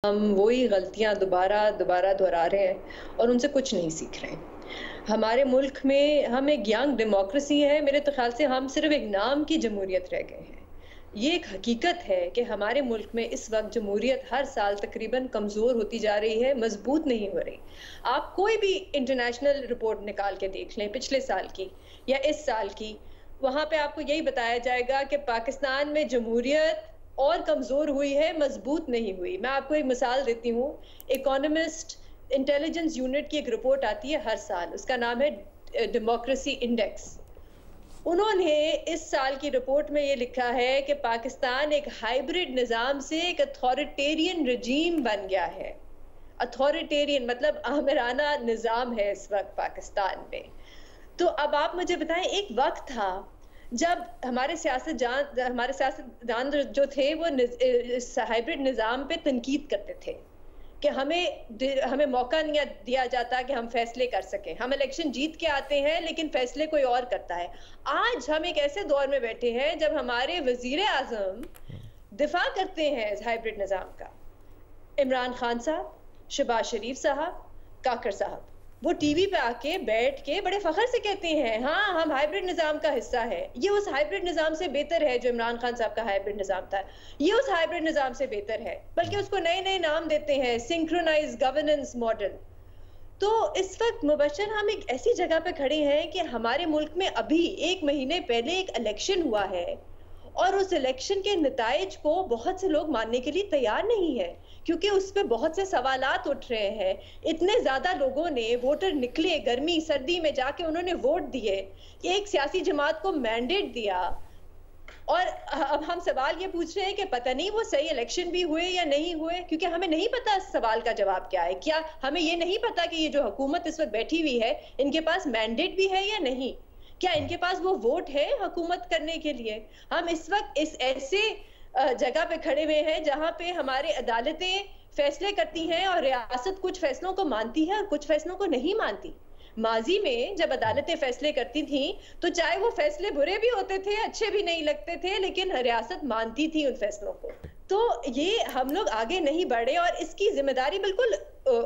हम वही गलतियाँ दोबारा दोबारा दोहरा रहे हैं और उनसे कुछ नहीं सीख रहे हैं। हमारे मुल्क में हम एक यंग डेमोक्रेसी है, मेरे तो ख़्याल से हम सिर्फ़ एक नाम की जमहूरियत रह गए हैं। ये एक हकीकत है कि हमारे मुल्क में इस वक़्त जमहूरियत हर साल तकरीबन कमज़ोर होती जा रही है, मज़बूत नहीं हो रही। आप कोई भी इंटरनेशनल रिपोर्ट निकाल के देख लें, पिछले साल की या इस साल की, वहाँ पे आपको यही बताया जाएगा कि पाकिस्तान में जमहूरियत और कमज़ोर हुई है, मज़बूत नहीं हुई। मैं आपको एक मिसाल देती हूँ, इकोनॉमिस्ट इंटेलिजेंस यूनिट की एक रिपोर्ट आती है हर साल, उसका नाम है डेमोक्रेसी इंडेक्स। उन्होंने इस साल की रिपोर्ट में ये लिखा है कि पाकिस्तान एक हाइब्रिड निज़ाम से एक अथॉरिटेरियन रजीम बन गया है। अथॉरिटेरियन मतलब आमिराना निज़ाम है इस वक़्त पाकिस्तान में। तो अब आप मुझे बताएं, एक वक्त था जब हमारे सियासतदान जो थे वो इस हाइब्रिड निज़ाम पे तनकीद करते थे कि हमें मौका नहीं दिया जाता कि हम फैसले कर सकें। हम इलेक्शन जीत के आते हैं लेकिन फैसले कोई और करता है। आज हम एक ऐसे दौर में बैठे हैं जब हमारे वजीर आजम दिफा करते हैं इस हाइब्रिड निज़ाम का। इमरान खान साहब, शहबाज शरीफ साहब, काकर साहब, वो टीवी पे आके बैठ के बड़े फखर से कहते हैं, हाँ हम हाइब्रिड निज़ाम का हिस्सा है। ये उस हाइब्रिड निज़ाम से बेहतर है जो इमरान खान साहब का हाइब्रिड निज़ाम था। ये उस हाइब्रिड निज़ाम से बेहतर है, बल्कि उसको नए नए नाम देते हैं, सिंक्रोनाइज गवर्नेंस मॉडल। तो इस वक्त मुबशर हम एक ऐसी जगह पे खड़े हैं कि हमारे मुल्क में अभी 1 महीने पहले एक इलेक्शन हुआ है और उस इलेक्शन के नताइज को बहुत से लोग मानने के लिए तैयार नहीं है, क्योंकि उस पे बहुत से सवालात उठ रहे हैं। इतने ज्यादा लोगों ने, वोटर निकले गर्मी सर्दी में जाके उन्होंने वोट दिए, एक सियासी जमात को मैंडेट दिया, और अब हम सवाल ये पूछ रहे हैं कि पता नहीं वो सही इलेक्शन भी हुए या नहीं हुए, क्योंकि हमें नहीं पता इस सवाल का जवाब क्या है। क्या हमें ये नहीं पता कि ये जो हुकूमत इस वक्त बैठी हुई है, इनके पास मैंडेट भी है या नहीं? क्या इनके पास वो वोट है हुकूमत करने के लिए? हम इस वक्त इस ऐसे जगह पे खड़े हुए हैं जहां पे हमारे अदालतें फैसले करती हैं और रियासत कुछ फैसलों को मानती है और कुछ फैसलों को नहीं मानती। माजी में जब अदालतें फैसले करती थी तो चाहे वो फैसले बुरे भी होते थे, अच्छे भी नहीं लगते थे, लेकिन रियासत मानती थी उन फैसलों को। तो ये हम लोग आगे नहीं बढ़े और इसकी जिम्मेदारी बिल्कुल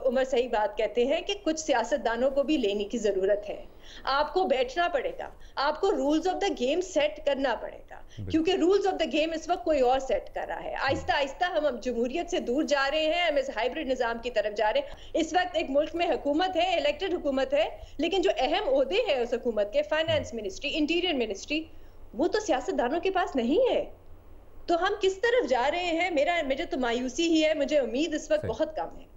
उमर सही बात कहते हैं कि कुछ सियासतदानों को भी लेने की जरूरत है। आपको बैठना पड़ेगा, आपको rules of the game set करना पड़ेगा, क्योंकि रूल्स ऑफ द गेम इस वक्त कोई और सेट कर रहा है। आहिस्ता आहिस्ता हम जमहूरियत से दूर जा रहे हैं, हम इस हाइब्रिड निजाम की तरफ जा रहे हैं। इस वक्त एक मुल्क में हुकूमत है, इलेक्टेड हुकूमत है, लेकिन जो अहम ओहदे हैं उस हुकूमत के, फाइनेंस मिनिस्ट्री, इंटीरियर मिनिस्ट्री, वो तो सियासतदानों के पास नहीं है। तो हम किस तरफ जा रहे हैं, मुझे तो मायूसी ही है, मुझे उम्मीद इस वक्त बहुत कम है।